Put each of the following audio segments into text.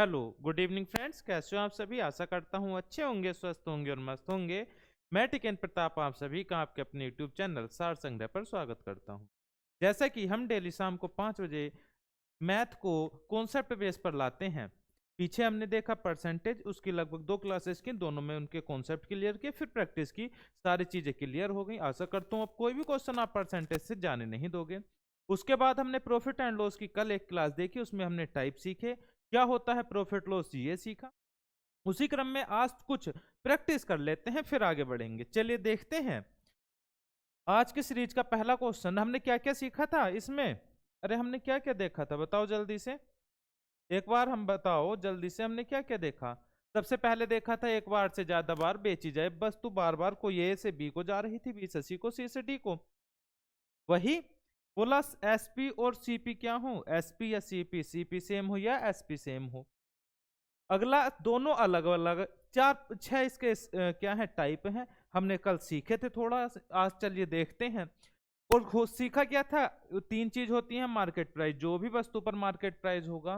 Hello good evening friends, कैसे हो आप सभी। आशा करता हूँ अच्छे होंगे, स्वस्थ होंगे और मस्त होंगे। मैं टिकेन प्रताप आप सभी का आपके अपने यूट्यूब चैनल सार संग्रह पर स्वागत करता हूँ। जैसा कि हम डेली शाम को 5 बजे मैथ को कॉन्सेप्ट बेस पर लाते हैं। पीछे हमने देखा परसेंटेज, उसकी लगभग 2 क्लासेस की, दोनों में उनके कॉन्सेप्ट क्लियर किए, फिर प्रैक्टिस की, सारी चीजें क्लियर हो गई। आशा करता हूँ अब कोई भी क्वेश्चन आप परसेंटेज से जाने नहीं दोगे। उसके बाद हमने प्रॉफिट एंड लॉस की कल एक क्लास देखी, उसमें हमने टाइप सीखे, क्या होता है प्रॉफिट लॉस, ये सीखा। उसी क्रम में आज कुछ प्रैक्टिस कर लेते हैं, फिर आगे बढ़ेंगे। चलिए देखते हैं आज के सीरीज का पहला क्वेश्चन। हमने क्या क्या सीखा था इसमें, अरे हमने क्या क्या देखा था बताओ जल्दी से, एक बार हम बताओ जल्दी से, हमने क्या क्या देखा। सबसे पहले देखा था एक बार से ज्यादा बार बेची जाए वस्तु बार बार, कोई ए से बी को जा रही थी, बी से सी को, सी से डी को। वही बोला एसपी और सीपी क्या हो, एसपी या सीपी, सीपी सेम हो या एसपी सेम हो। अगला दोनों अलग अलग, चार छह इसके क्या है टाइप हैं, हमने कल सीखे थे थोड़ा। आज चलिए देखते हैं। और सीखा क्या था, तीन चीज होती है मार्केट प्राइस, जो भी वस्तु पर मार्केट प्राइस होगा,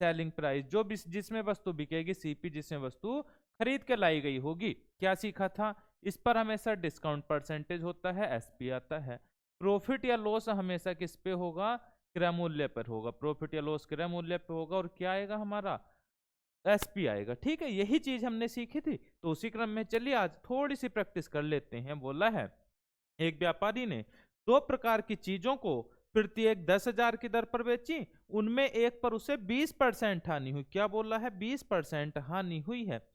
सेलिंग प्राइस जो भी जिसमें वस्तु बिकेगी, सीपी जिसमें वस्तु खरीद के लाई गई होगी। क्या सीखा था, इस पर हमेशा डिस्काउंट परसेंटेज होता है, एसपी आता है। प्रॉफिट या लॉस हमेशा किस पे होगा, क्रय मूल्य पर होगा, प्रॉफिट या लॉस क्रय मूल्य पे होगा, और क्या आएगा हमारा, एसपी आएगा। ठीक है, यही चीज हमने सीखी थी। तो उसी क्रम में चलिए आज थोड़ी सी प्रैक्टिस कर लेते हैं। बोला है एक व्यापारी ने दो प्रकार की चीजों को प्रत्येक 10,000 की दर पर बेची, उनमें एक पर उसे 20% हानि हुई। क्या बोला है, 20% हानि हुई है।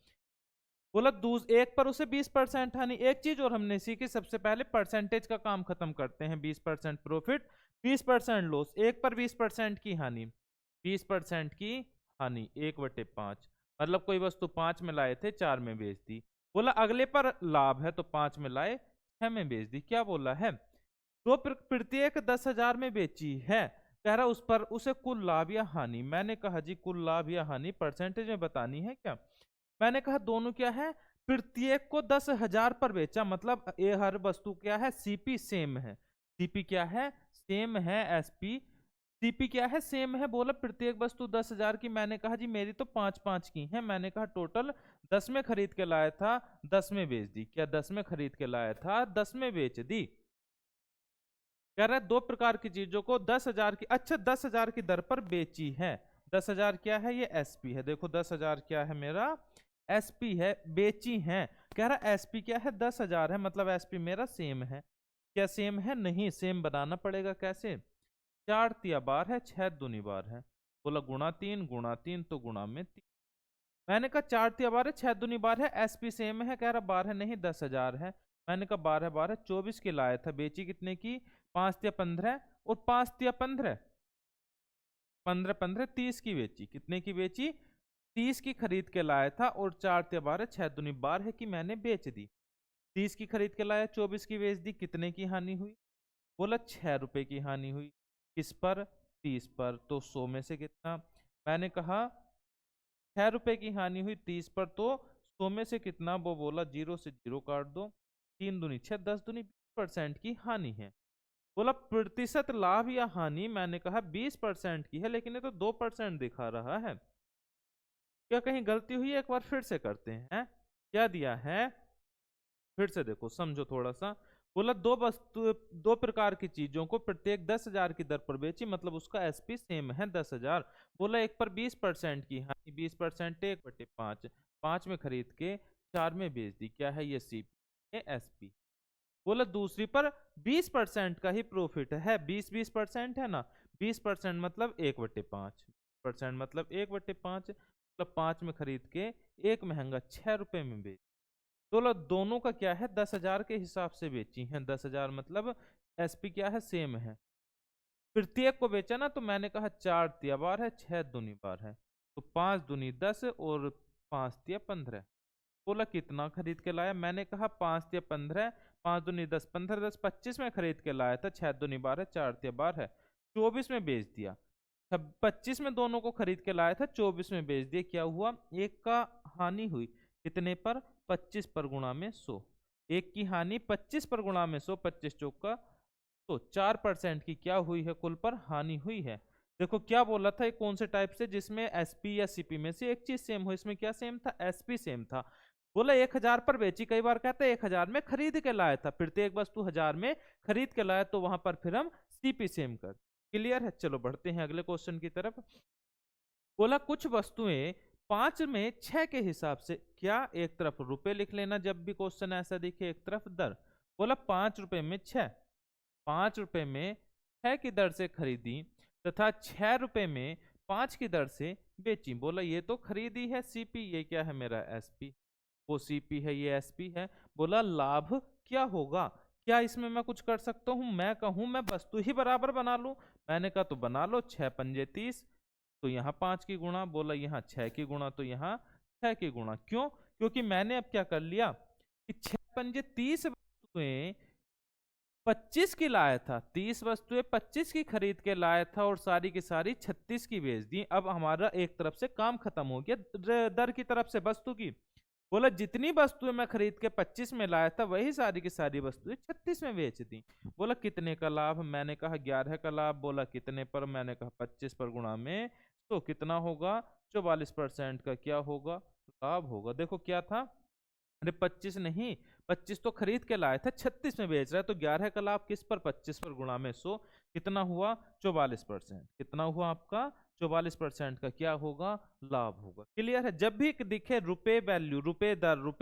बोला एक पर उसे 20% हानि। एक चीज और हमने सीखी, सबसे पहले परसेंटेज का काम खत्म करते हैं। 20% प्रॉफिट, 20% लॉस, एक पर 20% की हानि, 20% की हानि 1/5। मतलब कोई वस्तु 5 में लाए थे, 4 में बेच दी। बोला अगले पर लाभ है तो 5 में लाए, 6 में बेच दी। क्या बोला है, तो प्रत्येक 10,000 में बेची है, कह रहा उस पर उसे कुल लाभ या हानि। मैंने कहा जी कुल लाभ या हानि परसेंटेज में बतानी है क्या। मैंने कहा दोनों क्या है, प्रत्येक को 10,000 पर बेचा, मतलब ये हर वस्तु क्या है, सीपी सेम है। सीपी क्या है, सेम है। एसपी सीपी क्या है, सेम है। बोला प्रत्येक वस्तु 10,000 की। मैंने कहा जी मेरी तो 5-5 की है। मैंने कहा टोटल 10 में खरीद के लाया था, 10 में बेच दी। क्या 10 में खरीद के लाया था, 10 में बेच दी। कह रहा है दो प्रकार की चीजों को 10,000 की, अच्छा 10,000 की दर पर बेची है। 10,000 क्या है, ये एसपी है। देखो 10,000 क्या है मेरा, एसपी है। बेची है, कह रहा एसपी क्या है, 10,000 है, मतलब एसपी मेरा सेम है। क्या सेम है, नहीं, सेम बनाना पड़ेगा। कैसे, 4 तिया बार है, 6 दूनी बार है। बोला गुणा 3 तो गुणा में 3। मैंने कहा 4 तिया बार है, 6 दूनी बार है, एसपी सेम है। कह रहा बार है, नहीं 10,000 है। मैंने कहा बार है, बार है, 24 की लाया था, बेची कितने की, 5 तिया 15, और 5 तिया 15, 15 15 30 की बेची। कितने की बेची, 30 की खरीद के लाया था, और 4 तिया 12, 6 दूनी 12 है कि मैंने बेच दी। 30 की खरीद के लाया, 24 की बेच दी, कितने की हानि हुई। बोला 6 रुपए की हानि हुई। किस पर, 30 पर। तो 100 में से कितना, मैंने कहा 6 रुपए की हानि हुई 30 पर, तो 100 में से कितना, वो बोला 0 से 0 काट दो, 3 दूनी 6, 10 दूनी 20% की हानि है। बोला प्रतिशत लाभ या हानि, मैंने कहा 20% की है, लेकिन ये तो 2% दिखा रहा है। क्या कहीं गलती हुई है, एक बार फिर से करते हैं। क्या दिया है, फिर से देखो समझो थोड़ा सा। बोला दो प्रकार की चीजों को प्रत्येक 10,000 की दर पर बेची, मतलब उसका एसपी सेम है 10,000। बोला एक पर 20% की हानि, 20% 1/5, 5 में खरीद के 4 में बेच दी। क्या है ये, सीपी, ये एसपी। बोला दूसरी पर 20% का ही प्रॉफिट है, 20% है ना, 20% मतलब 1/5, मतलब 1/5, मतलब 5 में खरीद के एक महंगा 6 रुपए में बेच। तो दोनों का क्या है, 10,000 के हिसाब से बेची है। 10,000 मतलब एसपी क्या है, सेम है। प्रत्येक को बेचा ना, तो मैंने कहा 4 तिया बार है, 6 दूनी बार है, तो 5 दूनी 10 और 5 तिया 15। बोला कितना खरीद के लाया, मैंने कहा 5 तिया 15, 5 दूनी 10, 15 10 25 में खरीद के लाया था, 6 दूनी बार है, 4 तिया बार है, 24 में बेच दिया। 25 में दोनों को खरीद के लाया था, 24 में बेच दिया। क्या हुआ, एक का हानि हुई, कितने पर, 25 पर गुणा में 100। एक की हानि 25 पर गुणा में 100, 25 चौक का, तो 4% की क्या हुई है, कुल पर हानि हुई है। देखो क्या बोला था, ये कौन से टाइप से, जिसमें एसपी या सीपी में से एक चीज सेम हो। इसमें क्या सेम था, एसपी सेम था। बोला 1,000 पर बेची, कई बार कहते हैं 1,000 में खरीद के लाया था, प्रत्येक वस्तु 1,000 में खरीद के लाया, तो वहां पर फिर हम सीपी सेम कर। क्लियर है, चलो बढ़ते हैं अगले क्वेश्चन की तरफ। बोला कुछ वस्तुएं 5 में 6 के हिसाब से, क्या एक तरफ रुपए लिख लेना जब भी क्वेश्चन ऐसा दिखे, एक तरफ दर। बोला 5 रुपए में 6, 5 रुपए में 6 की दर से खरीदी तथा 6 रुपए में 5 की दर से बेची। बोला ये तो खरीदी है सीपी, ये क्या है मेरा एसपी, वो सीपी है, ये एसपी है। बोला लाभ क्या होगा, क्या इसमें मैं कुछ कर सकता हूं, मैं कहूं मैं वस्तु ही बराबर बना लूं। मैंने कहा तो बना लो, 6 पंजे 30, तो यहाँ 5 की गुणा। बोला यहाँ 6 की गुणा, तो यहाँ 6 की गुणा। क्यों, क्योंकि मैंने अब क्या कर लिया कि 6 पंजे 30 वस्तुएं 25 की लाया था, 30 वस्तुएं 25 की खरीद के लाया था और सारी की सारी 36 की बेच दी। अब हमारा एक तरफ से काम खत्म हो गया, दर की तरफ से वस्तु की। बोला जितनी वस्तुएं मैं खरीद के 25 में लाया था, वही सारी की सारी वस्तुएं 36 में बेच दी। बोला कितने का लाभ, मैंने कहा 11 का लाभ। बोला कितने पर, मैंने कहा 25 पर गुणा में, तो कितना होगा, 44% का क्या होगा, लाभ होगा। देखो क्या था, अरे 25 नहीं, 25 तो खरीद के लाया था, 36 में बेच रहा है, तो 11 का लाभ किस पर, 25 पर गुणा में 100, कितना हुआ 44%। कितना हुआ आपका 44% का क्या होगा, लाभ होगा। क्लियर है, जब भी दिखे रुपए वैल्यू, रुपए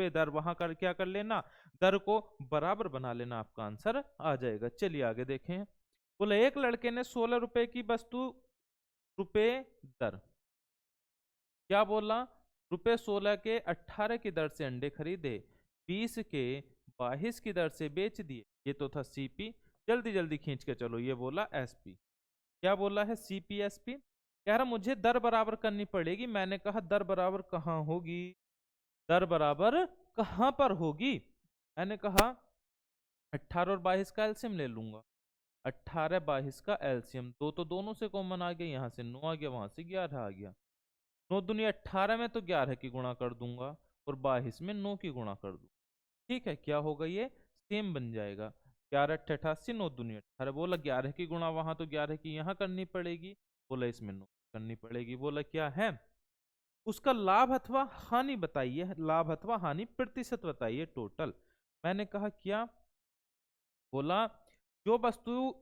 दर, वहां कर क्या कर लेना, दर को बराबर बना लेना, आपका आंसर आ जाएगा। चलिए आगे देखें। बोले एक लड़के ने 16 रुपए की वस्तु, रुपए दर, क्या बोला, रुपए 16 के 18 की दर से अंडे खरीदे, 20 के 22 की दर से बेच दिए। ये तो था सीपी, जल्दी जल्दी खींच के चलो। ये बोला एसपी, क्या बोला है, सीपी एसपी। कह रहा मुझे दर बराबर करनी पड़ेगी। मैंने कहा दर बराबर कहाँ होगी, दर बराबर कहाँ पर होगी। मैंने कहा 18 और 22 का एलसीएम ले लूंगा, 18 22 का एलसीएम, दो तो दोनों से कॉमन आ गया, यहाँ से 9 आ गया, वहां से 11 आ गया। 9 दूनी 18 में तो 11 की गुणा कर दूंगा और 22 में 9 की गुणा कर दूंगा। ठीक है, क्या होगा, ये सेम बन जाएगा, 11 अट्ठे 88, 9 दूनी 18। बोला 11 की गुणा वहां, तो 11 की यहाँ करनी पड़ेगी। बोला इसमें 9 करनी पड़ेगी। बोला क्या है, उसका लाभ अथवा हानि बताइए, लाभ अथवा हानि प्रतिशत बताइए टोटल। मैंने कहा क्या, बोला जो वस्तु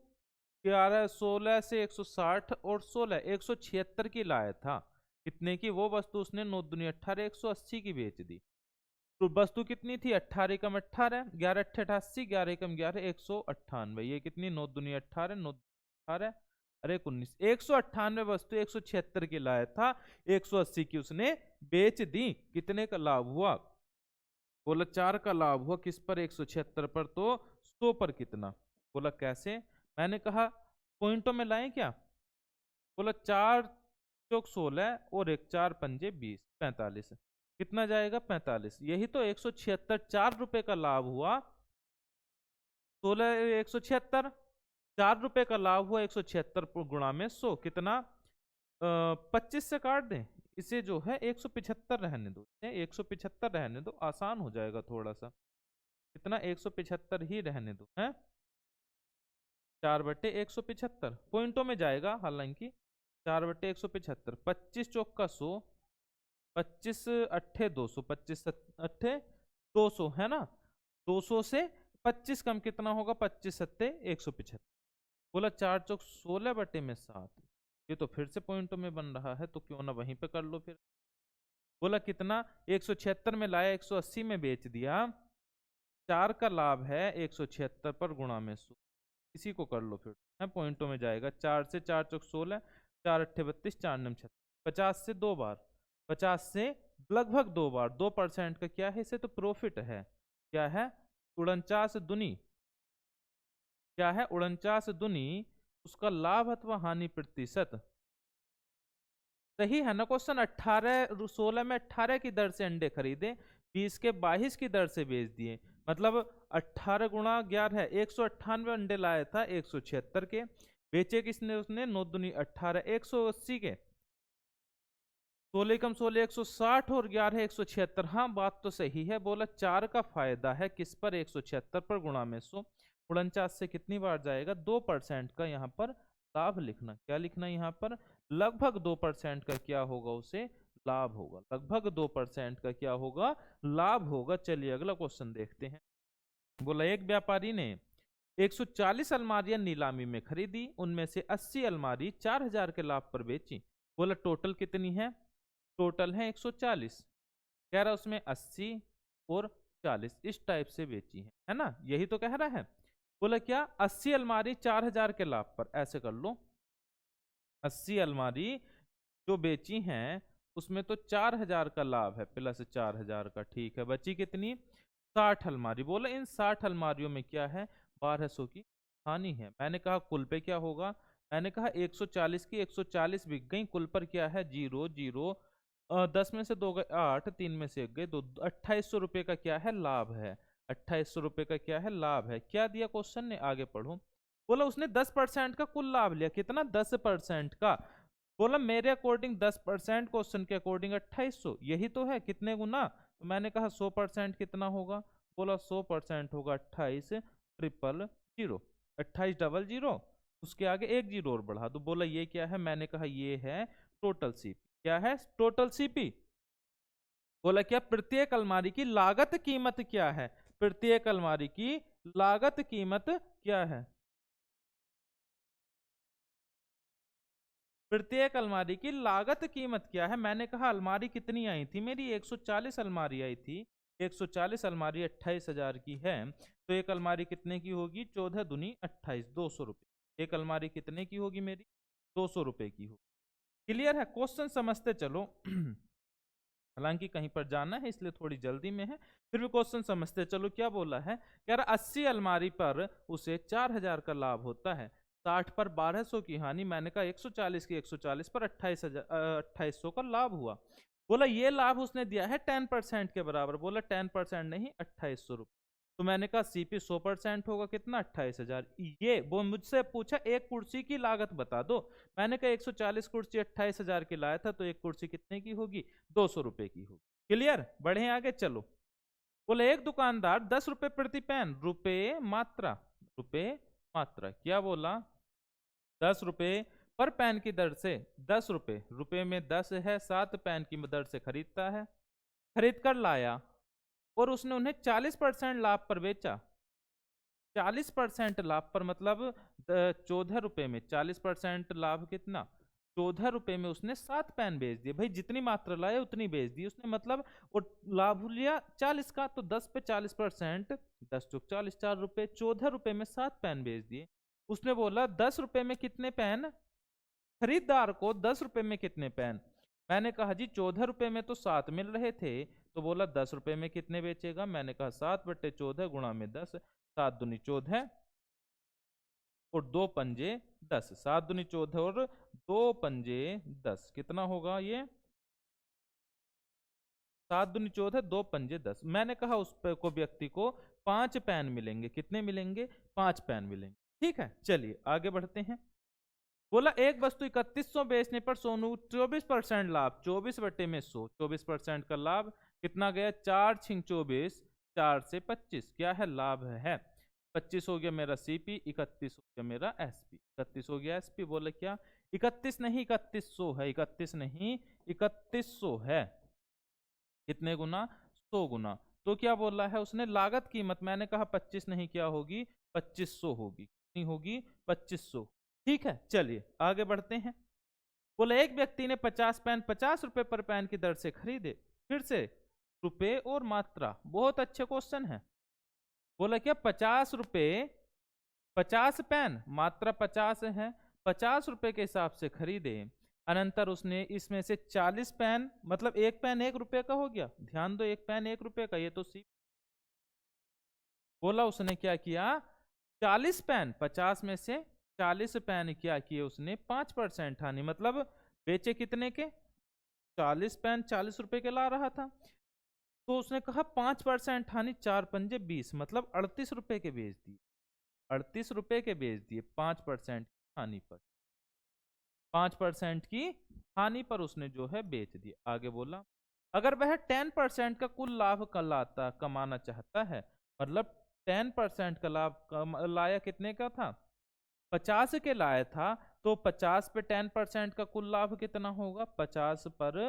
11 16 से 160 और 16 176 की लाया था, कितने की, वो वस्तु उसने 9 दूनी 18 180 की बेच दी। तो वस्तु कितनी थी, 18 कम 18, 11 अट्ठे 88, 11 कम 11 198। ये कितनी, 9 दूनी 18, 9 18, अरे 19, 198 वस्तु 176 की लाया था, 180 की उसने बेच दी। कितने का लाभ हुआ, बोला 4 का लाभ हुआ, किस पर, 176 पर, तो 100 पर कितना। बोला कैसे, मैंने कहा पॉइंटों में लाएं क्या। बोला 4 चौक 16 और 1 4 पंजे 20, 45, कितना जाएगा 45। यही तो 176, 4 रुपए का लाभ हुआ, 16 176, 4 रुपए का लाभ हुआ, 176 गुणा में 100, कितना, 25 से काट दें इसे, जो है 175 रहने दो, 175 रहने दो, आसान हो जाएगा थोड़ा सा। कितना, 175 ही रहने दो है, 4/175 पॉइंटों में जाएगा हालांकि, 4/175, 25 चौक का 100, 25 अट्ठे 200, 25 अट्ठे 200 है ना, 200 से 25 कम कितना होगा, 25 सत्ते 175। बोला 4 चौक 16 बटे में 7, ये तो फिर से पॉइंटों में बन रहा है, तो क्यों ना वहीं पे कर लो फिर। बोला कितना, 176 में लाया, 180 में बेच दिया, 4 का लाभ है 176 पर गुणा में 100, इसी को कर लो फिर, है पॉइंटों में जाएगा। 4 से 4 चौक 16, 4 अट्ठे 32, 4 नम 36, 50 से 2 बार, 50 से लगभग 2 बार, 2% का क्या है, इसे तो प्रॉफिट है, क्या है, 49 दुनी, क्या है 49 दुनी, उसका लाभ अथवा हानि प्रतिशत। सही है ना क्वेश्चन, 18 16 में 18 की दर से अंडे खरीदे, 20 के 22 की दर से बेच दिए, मतलब 18 गुणा 11 है, 198 अंडे लाया था 176 के, बेचे किसने, उसने 9 दूनी 18 180 के, 16 कम 16 160 और 11 176। हाँ बात तो सही है। बोला 4 का फायदा है किस पर, 176 पर गुणा में 100, 49 से कितनी बार जाएगा, 2% का यहाँ पर लाभ लिखना। क्या लिखना यहाँ पर? लगभग 2% का क्या होगा, उसे लाभ होगा। लगभग 2% का क्या होगा, लाभ होगा। चलिए अगला क्वेश्चन देखते हैं। बोला एक व्यापारी ने 140 अलमारियां नीलामी में खरीदी, उनमें से 80 अलमारी 4000 के लाभ पर बेची। बोला टोटल कितनी है? टोटल है 140। कह रहा उसमें 80 और 40 इस टाइप से बेची है ना, यही तो कह रहा है। बोला क्या? 80 अलमारी 4000 के लाभ पर, ऐसे कर लो। 80 अलमारी जो बेची हैं उसमें तो 4000 का लाभ है प्लस 4000 का, ठीक है। बची कितनी? 60 अलमारी। बोला इन 60 अलमारियों में क्या है, 1200 की हानि है। मैंने कहा कुल पे क्या होगा? मैंने कहा 140 की 140 बिक गई, कुल पर क्या है? 0 0। 10 में से 2 गए 8, 3 में से 1 गए 2, 2800 रुपये का क्या है, लाभ है। 2800 रुपये का क्या है, लाभ है। क्या दिया क्वेश्चन ने, आगे पढ़ो। बोला उसने 10% का कुल लाभ लिया। कितना? 10% का। बोला मेरे अकॉर्डिंग 10%, क्वेश्चन के अकॉर्डिंग 2800, यही तो है। कितने गुना? तो मैंने कहा 100% कितना होगा? बोला 100% होगा 28 ट्रिपल जीरो, 2800, उसके आगे एक जीरो और बढ़ा दो। बोला ये क्या है? मैंने कहा ये है टोटल सीपी। क्या है? Total CP. बोला क्या? प्रत्येक अलमारी की लागत कीमत क्या है? प्रत्येक अलमारी की लागत कीमत क्या है? प्रत्येक अलमारी की लागत कीमत क्या है? मैंने कहा अलमारी कितनी आई थी मेरी? 140 अलमारी आई थी। 140 अलमारी 28,000 की है, तो एक अलमारी कितने की होगी? 14 दूनी 28, 200 रुपये। एक अलमारी कितने की होगी मेरी? 200 रुपये की होगी। क्लियर है? क्वेश्चन समझते चलो। हालांकि कहीं पर जाना है इसलिए थोड़ी जल्दी में है, फिर भी क्वेश्चन समझते चलो। क्या बोला है? कह रहा 80 अलमारी पर उसे 4000 का लाभ होता है, 60 पर 1200 की हानि। मैंने कहा 140 की 140 पर 2800 का लाभ हुआ। बोला ये लाभ उसने दिया है 10% के बराबर। बोला 10% नहीं, 2800 रुपये। तो मैंने कहा सीपी 100% होगा, कितना? 28,000। ये वो मुझसे पूछा एक कुर्सी की लागत बता दो। मैंने कहा 140 कुर्सी 28,000 की लाया था, तो एक कुर्सी कितने की होगी? 200 रुपए की होगी। क्लियर? बढ़े आगे चलो। बोले एक दुकानदार 10 रुपए प्रति पेन, रुपए मात्रा, रुपए मात्रा। क्या बोला? 10 रुपए पर पेन की दर से, 10 रुपए, रुपए में 10 है, 7 पेन की दर से खरीदता है, खरीद कर लाया और उसने उन्हें 40% लाभ पर बेचा। 40% लाभ पर मतलब 14 रुपए में 40% लाभ कितना? 14 रुपए में उसने 7 पेन बेच दिए। भाई जितनी मात्रा लाया उतनी बेच दी उसने, मतलब वो लाभ लिया 40 का, तो 10 पे 40%, 10 चौक 40, 4 रुपए, 14 रुपए में 7 पेन बेच दिए। उसने बोला 10 रुपए में कितने पेन? खरीदार को 10 रुपए में कितने पेन? मैंने कहा जी 14 रुपए में तो 7 मिल रहे थे, तो बोला 10 रुपए में कितने बेचेगा? मैंने कहा 7/14 गुणा में 10, 7 दूनी 14 और 2 पंजे 10, 7 दूनी 14 और 2 पंजे 10, कितना होगा ये? 7 दूनी 14, 2 पंजे 10। मैंने कहा उस को व्यक्ति को 5 पेन मिलेंगे। कितने मिलेंगे? 5 पेन मिलेंगे। ठीक है, चलिए आगे बढ़ते हैं। बोला एक वस्तु 3100 बेचने पर सोनू 24% लाभ, 24/100, 24% का लाभ कितना गया? 4 छिंग 24, 4 से 25, क्या है? लाभ है। 25 हो गया मेरा सीपी, 31 हो गया मेरा एसपी। 31 हो गया एसपी। बोले क्या? 31 नहीं 3100 है, 31 नहीं 3100 है। कितने गुना? 100 गुना। तो क्या बोला है उसने? लागत कीमत। मैंने कहा 25 नहीं, क्या होगी? 2500 होगी। कितनी होगी? 2500। ठीक है, चलिए आगे बढ़ते हैं। बोले एक व्यक्ति ने 50 पेन 50 रुपए पर पेन की दर से खरीदे। फिर से रुपए और मात्रा, बहुत अच्छे क्वेश्चन है। बोला क्या? 50 रुपए, 50 पेन, मात्रा 50 है, 50 रुपए के हिसाब से खरीदे। अनंतर उसने इसमें से 40 पेन, मतलब एक पेन 1 रुपए का हो गया। ध्यान दो, एक पेन 1 रुपए का, ये तो सी। बोला उसने क्या किया? 40 पेन, 50 में से 40 पेन क्या किए उसने? 5% हानि, मतलब बेचे कितने के? 40 पेन 40 रुपए के ला रहा था, तो उसने कहा 5% हानि, 4 पंजे 20, मतलब 38 रुपए के बेच दिए। 38 रुपए के बेच दिए 5% हानि पर। 5% की हानि पर उसने जो है बेच दिया। आगे बोला अगर वह 10% का कुल लाभ कमाना चाहता है, मतलब 10% का लाभ लाया कितने का था? 50 के लाया था, तो 50 पे 10% का कुल लाभ कितना होगा? 50 पर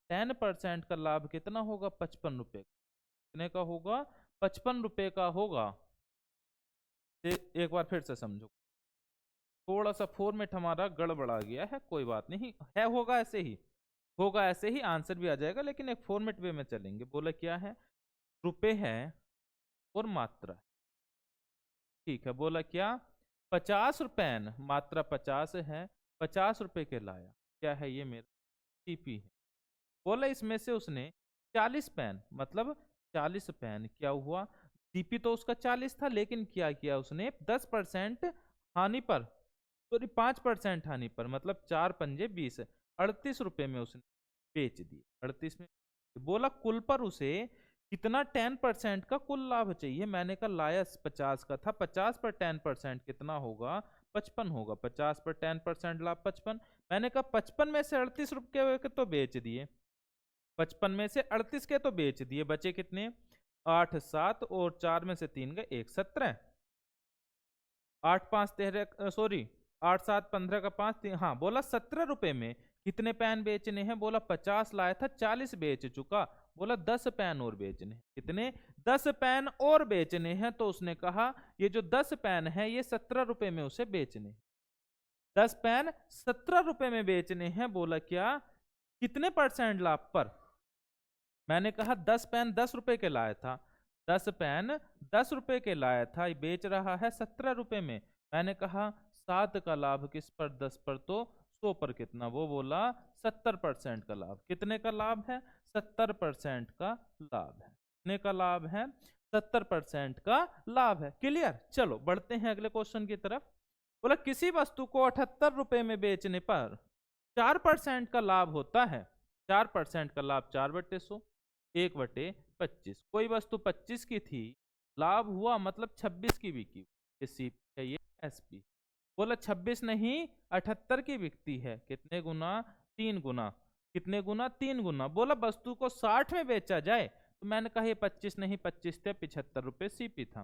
10% का लाभ कितना होगा? 55 रुपए। कितने का होगा? 55 रुपए का होगा। एक बार फिर से समझो, थोड़ा सा फॉर्मेट हमारा गड़बड़ा गया है, कोई बात नहीं है, होगा ऐसे ही, होगा ऐसे ही, आंसर भी आ जाएगा, लेकिन एक फॉर्मेट वे में चलेंगे। बोला क्या है? रुपए है और मात्रा, ठीक है। बोला क्या? 50 रुपए, मात्रा 50 है, 50 रुपए के लाया, क्या है ये? मेरा सीपी है। बोला इसमें से उसने 40 पेन, मतलब 40 पेन, क्या हुआ? सीपी तो उसका 40 था, लेकिन क्या किया उसने? 10% हानि पर, सॉरी 5% हानि पर, मतलब 4 पंजे 20, 38 रुपए में उसने बेच दिए, 38 में। बोला कुल पर उसे कितना 10% का कुल लाभ चाहिए? मैंने कहा लाया 50 का था, 50 पर 10% कितना होगा? 55 होगा। 50 पर 10% लाभ 55। मैंने कहा 55 में से 38 रुपए के तो बेच दिए, 55 में से 38 के तो बेच दिए, बचे कितने? 8 7 और 4 में से 3 गए 1, 17। 8 5 13, सॉरी 8 7 15 का 5 3, हाँ। बोला 17 रुपए में कितने पेन बेचने हैं? बोला 50 लाया था, 40 बेच चुका। बोला 10 पेन और बेचने हैं। कितने? 10 पेन और बेचने हैं। तो उसने कहा ये जो 10 पेन है ये 17 रुपए में उसे बेचने हैं। 10 पेन 17 रुपए में बेचने हैं। बोला क्या? कितने परसेंट लाभ पर? मैंने कहा 10 पेन 10 रुपए के लाया था, 10 पेन 10 रुपए के लाया था, ये बेच रहा है 17 रुपए में। मैंने कहा 7 का लाभ किस पर? 10 पर, तो 100 पर कितना? वो बोला 70% का लाभ। कितने का लाभ है? 70% का लाभ है। कितने का लाभ है? 70% का लाभ है। क्लियर? चलो बढ़ते हैं अगले क्वेश्चन की तरफ। बोला किसी वस्तु को 78 रुपए में बेचने पर 4% का लाभ होता है। 4% का लाभ 4/100, 1/25। कोई वस्तु 25 की थी, लाभ हुआ मतलब 26 की बिकी। ये सीपी है, ये एसपी। बोला 26 नहीं 78 की बिकती है, कितने गुना? 3 गुना। कितने गुना? 3 गुना। बोला वस्तु को 60 में बेचा जाए, तो मैंने कहा ये 25 नहीं 25 थे, 75 रुपए सीपी था।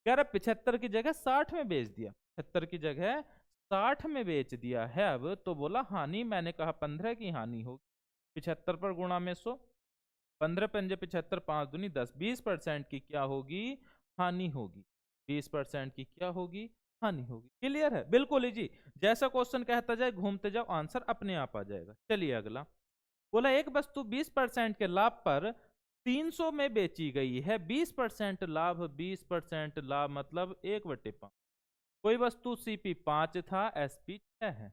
कह रहा 75 की जगह 60 में बेच दिया, 75 की जगह 60 में बेच दिया है अब। तो बोला हानि, मैंने कहा 15 की हानि होगी। 75 पर गुणा में 100, 15 पंजे 75, 5 दूनी 10, 20% की क्या होगी? हानि होगी। 20% की क्या होगी? हानि होगी। क्लियर है? बिल्कुल ही जी, जैसा क्वेश्चन कहता जाए घूमते जाओ, आंसर अपने आप आ जाएगा। चलिए अगला। बोला एक वस्तु 20% के लाभ पर 300 में बेची गई है। 20% लाभ, 20% लाभ मतलब 1/5। कोई वस्तु सीपी 5 था, एसपी 6 है।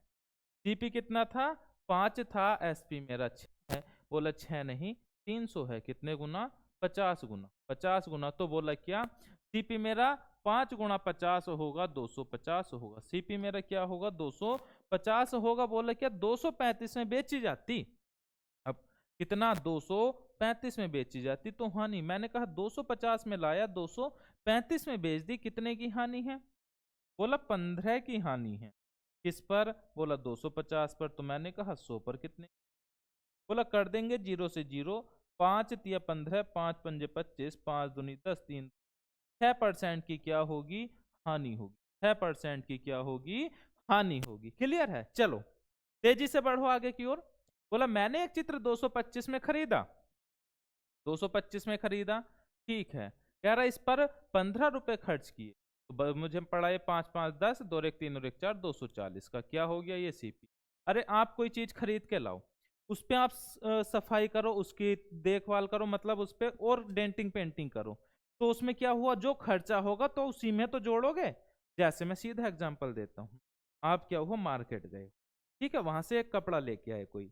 सीपी कितना था? 5 था, एसपी मेरा 6 है। बोला 6 नहीं 300 है, कितने गुना? 50 गुना। 50 गुना, तो बोला क्या? सीपी मेरा 5 गुणा 50 होगा 250 होगा। सीपी मेरा क्या होगा? 250 होगा। बोला क्या? 235 में बेची जाती। अब कितना? 235 में बेची जाती, तो हानि, मैंने कहा 250 में लाया, 235 में बेच दी, कितने की हानि है? बोला 15 की हानि है। किस पर? बोला 250 पर। तो मैंने कहा 100 पर कितने? बोला कर देंगे 0 से 0, 5 तिया 15, 5 पंजे 25, 5 दूनी 10, 3, 6% की क्या होगी? हानि होगी। 6% की क्या होगी? हानि होगी। क्लियर है? चलो तेजी से बढ़ो आगे की ओर। बोला मैंने एक चित्र 225 में खरीदा, 225 में खरीदा, ठीक है। कह रहा इस पर 15 रुपए खर्च किए, तो मुझे पड़ा ये 5 5 10, 2 और 1 3 और 1 4, 240 का क्या हो गया? ये सीपी। अरे आप कोई चीज खरीद के लाओ, उस पे आप सफाई करो, उसकी देखभाल करो, मतलब उस पे और डेंटिंग पेंटिंग करो, तो उसमें क्या हुआ? जो खर्चा होगा तो उसी में तो जोड़ोगे। जैसे मैं सीधा एग्जांपल देता हूँ, आप क्या हुआ? मार्केट गए, ठीक है, वहां से एक कपड़ा लेके आए कोई,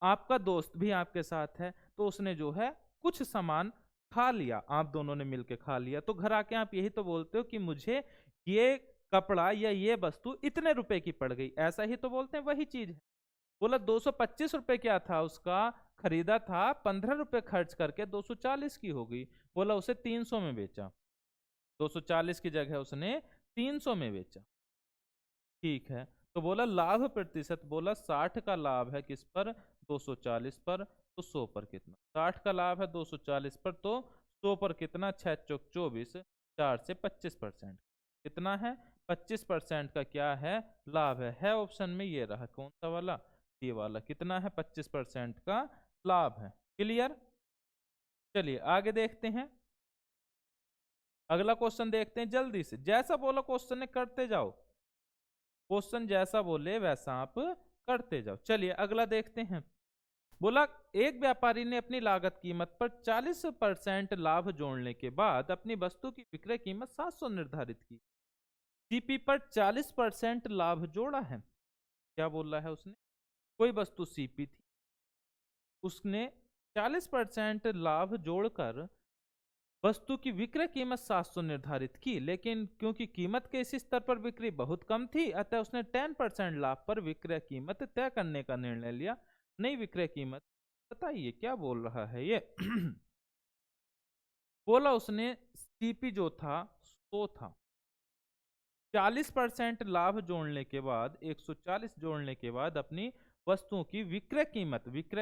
आपका दोस्त भी आपके साथ है, तो उसने जो है कुछ सामान खा लिया, आप दोनों ने मिलके खा लिया, तो घर आके आप यही तो बोलते हो कि मुझे ये कपड़ा या ये वस्तु इतने रुपए की पड़ गई, ऐसा ही तो बोलते हैं। वही चीज है। बोला 225 रुपए क्या था उसका? खरीदा था, 15 रुपए खर्च करके 240 की हो गई। बोला उसे 300 में बेचा, 240 की जगह उसने 300 में बेचा, ठीक है। तो बोला लाभ प्रतिशत, बोला 60 का लाभ है किस पर? 240 पर। तो 100 पर कितना? 60 का लाभ है 240 पर, तो 100 पर कितना? 6 चौक 24, 4 से 25%। कितना है? 25% का क्या है, लाभ है ऑप्शन में, ये रहा कौन सा वाला, ये वाला। कितना है, 25% का लाभ है। क्लियर। चलिए आगे देखते हैं, अगला क्वेश्चन देखते हैं जल्दी से। जैसा बोला क्वेश्चन ने करते जाओ, क्वेश्चन जैसा बोले वैसा आप करते जाओ। चलिए अगला देखते हैं। बोला एक व्यापारी ने अपनी लागत कीमत पर 40% लाभ जोड़ने के बाद अपनी वस्तु की विक्रय कीमत 700 निर्धारित की। सीपी पर 40% लाभ जोड़ा है। क्या बोल रहा है उसने, कोई वस्तु सीपी थी, उसने 40% लाभ जोड़कर वस्तु की विक्रय कीमत 700 निर्धारित की, लेकिन क्योंकि कीमत के इस स्तर पर बिक्री बहुत कम थी, अतः उसने 10% लाभ पर विक्रय कीमत तय करने का निर्णय लिया। नई विक्रय कीमत बताइए। क्या बोल रहा है ये बोला उसने सीपी जो था 100 था, 40% लाभ जोड़ने के बाद 140 जोड़ने के बाद अपनी वस्तुओं की विक्रय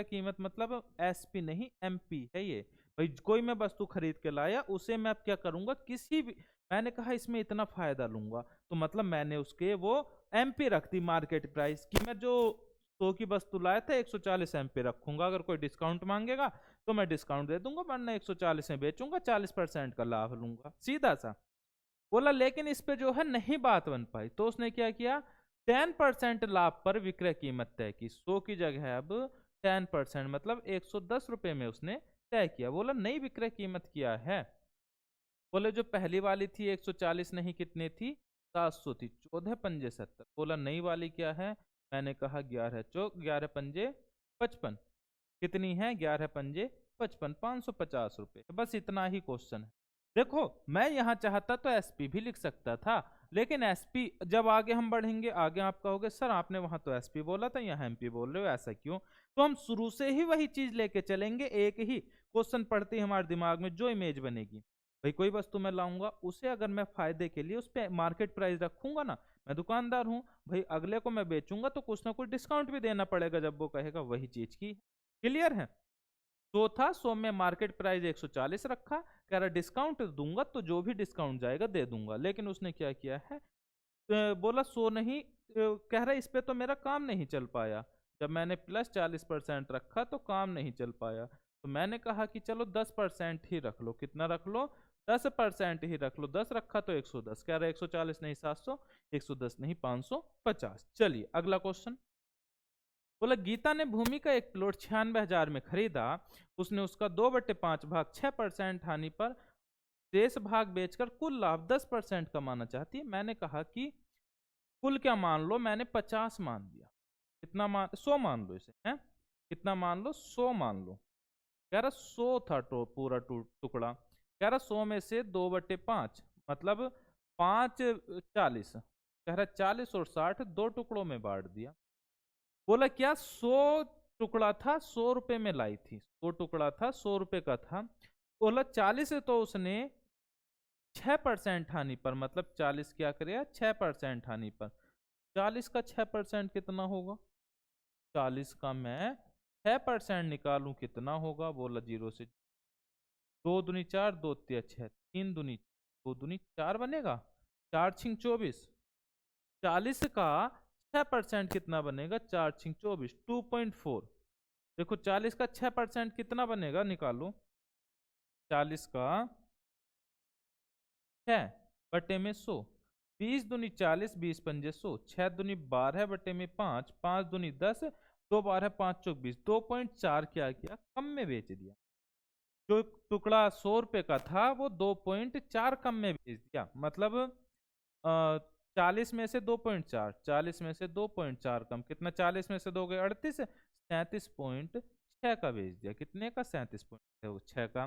कीमत मतलब एसपी नहीं एमपी है ये भाई। कोई मैं वस्तु खरीद के लाया, उसे मैं अब क्या करूंगा, किसी भी, मैंने कहा इसमें इतना फायदा लूंगा, तो मतलब मैंने उसके वो एमपी रख दी मार्केट प्राइस की। मैं जो 100 की वस्तु लाया था 140 एमपी रखूंगा, अगर कोई डिस्काउंट मांगेगा तो मैं डिस्काउंट दे दूंगा, वरना 140 में बेचूंगा, 40% का लाभ लूंगा, सीधा सा। बोला लेकिन इस पे जो है नहीं बात बन पाई, तो उसने क्या किया, 10% लाभ पर विक्रय कीमत तय की। 100 की जगह अब 10% मतलब 110 रुपए में उसने तय किया। बोला नई विक्रय कीमत क्या है, बोले जो पहली वाली थी 140 नहीं, कितनी थी, 700 थी, 14 पंजे 70। बोला नई वाली क्या है, मैंने कहा 11 पंजे 55। कितनी है, 11 पंजे 55, 550 रुपए। बस इतना ही क्वेश्चन है। देखो मैं यहां चाहता तो एसपी भी लिख सकता था, लेकिन एसपी जब आगे हम बढ़ेंगे, आगे आप कहोगे सर आपने वहां तो एसपी बोला था, यहाँ एमपी बोल रहे हो, ऐसा क्यों। तो हम शुरू से ही वही चीज लेके चलेंगे, एक ही क्वेश्चन पढ़ते ही हमारे दिमाग में जो इमेज बनेगी, भाई कोई वस्तु मैं लाऊंगा, उसे अगर मैं फायदे के लिए उस पर मार्केट प्राइस रखूंगा ना, मैं दुकानदार हूं भाई, अगले को मैं बेचूंगा तो कुछ ना कुछ डिस्काउंट भी देना पड़ेगा जब वो कहेगा, वही चीज की। क्लियर है। तो था 100 में मार्केट प्राइस 140 रखा, कह रहा डिस्काउंट दूंगा तो जो भी डिस्काउंट जाएगा दे दूंगा, लेकिन उसने क्या किया है, बोला 100 नहीं, कह रहा इस पे तो मेरा काम नहीं चल पाया, जब मैंने प्लस 40% रखा तो काम नहीं चल पाया, तो मैंने कहा कि चलो 10% ही रख लो। कितना रख लो, 10% ही रख लो। 10 रखा तो 110, कह रहा 140 नहीं 700, 110 नहीं 550। चलिए अगला क्वेश्चन। बोला गीता ने भूमि का एक प्लॉट 96,000 में खरीदा, उसने उसका 2/5 भाग 6% हानि पर शेष भाग बेचकर कुल लाभ 10% कमाना चाहती है। मैंने कहा कि कुल क्या मान लो, मैंने 50 मान दिया, कितना मान, 100 मान लो इसे, है कितना मान लो, 100 मान लो। कह रहा 100 था तो पूरा टुकड़ा, कह रहा 100 में से 2/5 मतलब 5 40, कह रहा 40 और 60 दो टुकड़ों में बांट दिया। बोला क्या 100 टुकड़ा था, 100 रुपए में लाई थी, 100 टुकड़ा था 100 रुपए का था। बोला 40 तो उसने 6% हानि पर, मतलब 40 क्या करेगा 6% हानि पर। 40 का 6% कितना होगा, 40 का मैं 6% निकालूं कितना होगा, बोला 0 से 2 दूनी 4, 2 तिया 6, 3 दूनी 2 दूनी 4 बनेगा, 4 छिंग 24। 40 का 6% कितना बनेगा, 4 छिंग 24, 2.4। देखो 40 का 6% कितना बनेगा, निकालो। 40 का 6/100, 20 दूनी 40, 20 पंजे 100, 6 दूनी 12/5, 5 दूनी 10, 2 12 5 चौक 20, 2.4 क्या किया, कम में बेच दिया। जो टुकड़ा 100 रुपए का था वो 2.4 कम में बेच दिया, मतलब 40 में से 2.4, 40 में से 2.4 कम, कितना, 40 में से 2 गए 38, 37.6 का बेच दिया। कितने का, 37.6 का।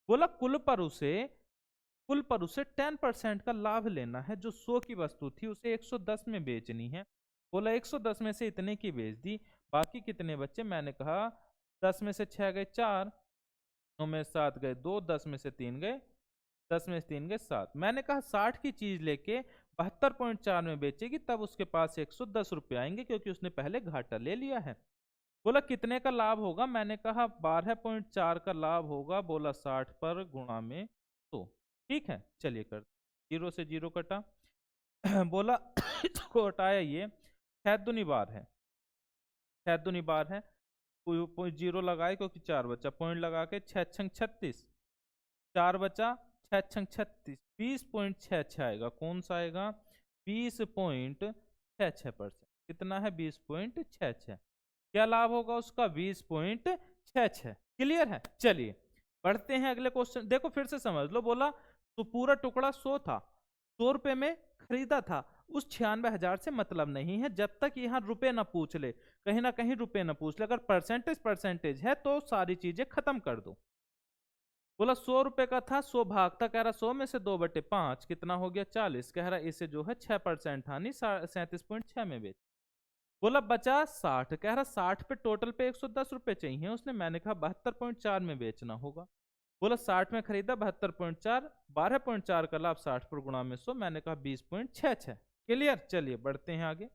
बोला कुल पर उसे 10% का लाभ लेना है, जो 100 की वस्तु थी उसे 110 में बेचनी है। बोला 110 में से इतने की बेच दी, बाकी कितने बच्चे, मैंने कहा 10 में से 6 गए 4, 9 में 7 गए 2, 10 में से 3 गए, 10 में से 3 गए 7। मैंने कहा 60 की चीज लेके 72.4 में बेचेगी, तब उसके पास 110 रुपये आएंगे, क्योंकि उसने पहले घाटा ले लिया है। बोला कितने का लाभ होगा, मैंने कहा 12.4 का लाभ होगा। बोला 60 पर गुणा में 100। ठीक है चलिए कर, 0 से 0 कटा, बोला इसको हटाया, ये 6 दूनी बार है, 6 दूनी बार है, पॉइंट जीरो लगाए क्योंकि 4 बचा, पॉइंट लगा के 6 छंग 36, 4 बचा, 6 छंग 36, 20.66 आएगा। कौन सा आएगा? 20.66%। कितना है? 20.66। क्या लाभ होगा उसका? 20.66। क्लियर है? चलिए बढ़ते हैं अगले क्वेश्चन। देखो फिर से समझ लो। बोला तो पूरा टुकड़ा 100 था, 100 रुपए में खरीदा था, उस 96,000 से मतलब नहीं है जब तक यहाँ रुपए ना पूछ ले, कहीं ना कहीं रुपए ना पूछ ले। अगर परसेंटेज है तो सारी चीजें खत्म कर दो। बोला 100 रुपए का था, 100 भागता, कह रहा 100 में से 2/5 कितना हो गया? 40। कह रहा इसे जो है 6% हानि 37.6 में बेच। बोला बचा 60। कह रहा 60 पे टोटल पे 110 रुपए चाहिए उसने। मैंने कहा 72.4 में बेचना होगा। बोला 60 में खरीदा, 72.4, 12.4 का लाभ 60 पर गुणा में 100। मैंने कहा 20.66। क्लियर? चलिए बढ़ते हैं आगे।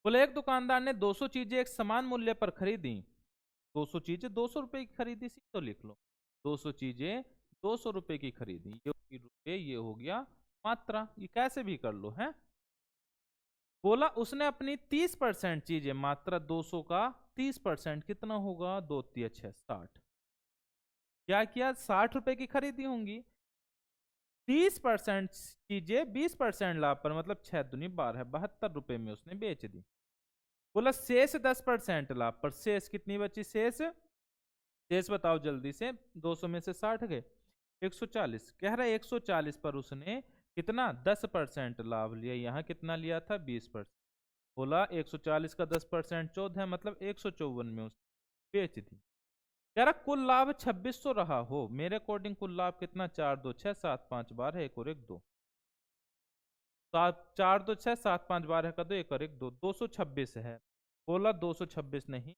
बोले एक दुकानदार ने 200 चीजें एक समान मूल्य पर खरीदी। 200 चीजें 200 रुपए की खरीदी, सी तो लिख लो। 200 चीजें 200 रुपए की खरीदी, ये होगी रुपए, ये हो गया मात्रा, ये कैसे भी कर लो है। बोला उसने अपनी 30% चीजें, मात्रा 200 का 30% कितना होगा? 2 तिया 6 60। क्या किया? 60 रुपए की खरीदी होंगी, 30% चीजें 20% लाभ पर, मतलब 6 दूनी 12, 72 रुपए में उसने बेच दी। बोला शेष 10% लाभ पर, शेष कितनी बची? शेष बताओ जल्दी से। 200 में से 60 गए, 140। कह रहा है 140 पर उसने कितना? 10% लाभ लिया। यहाँ कितना लिया था? 20%। बोला 140 का 10% 14 है, मतलब 154 में उसने बेच दी। कह रहा कुल लाभ 2600 रहा हो। मेरे अकॉर्डिंग कुल लाभ कितना? 4 2 6 7 5 12, 1 और 1 2, 4 2 6 7 5 12 का 2, 1 और 1 2, 226 है। बोला 226 नहीं,